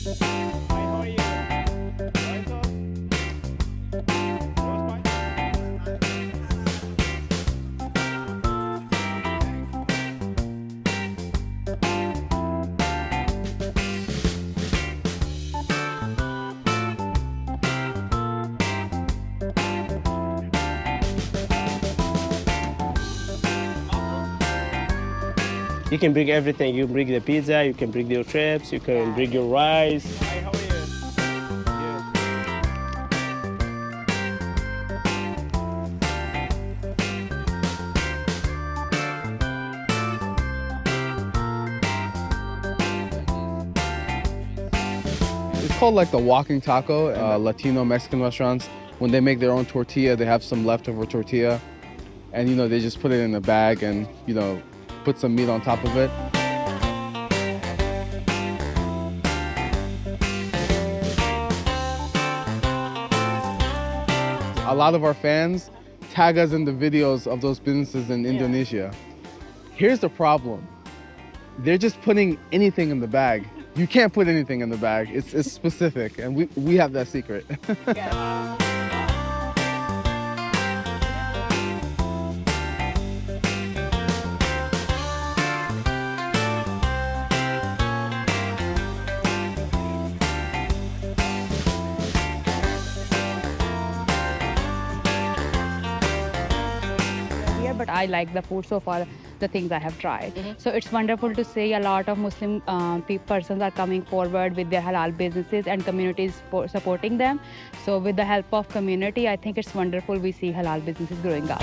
You can bring everything. You can bring the pizza, you can bring your chips, you can bring your rice. Hi, how are you? It's called like the walking taco. Latino Mexican restaurants, when they make their own tortilla, they have some leftover tortilla, and they just put it in a bag and put some meat on top of it. A lot of our fans tag us in the videos of those businesses in Indonesia. Here's the problem. They're just putting anything in the bag. You can't put anything in the bag. It's specific, and we have that secret. But I like the food so far, the things I have tried. So it's wonderful to see a lot of Muslim persons are coming forward with their halal businesses and communities supporting them. So with the help of community, I think it's wonderful we see halal businesses growing up.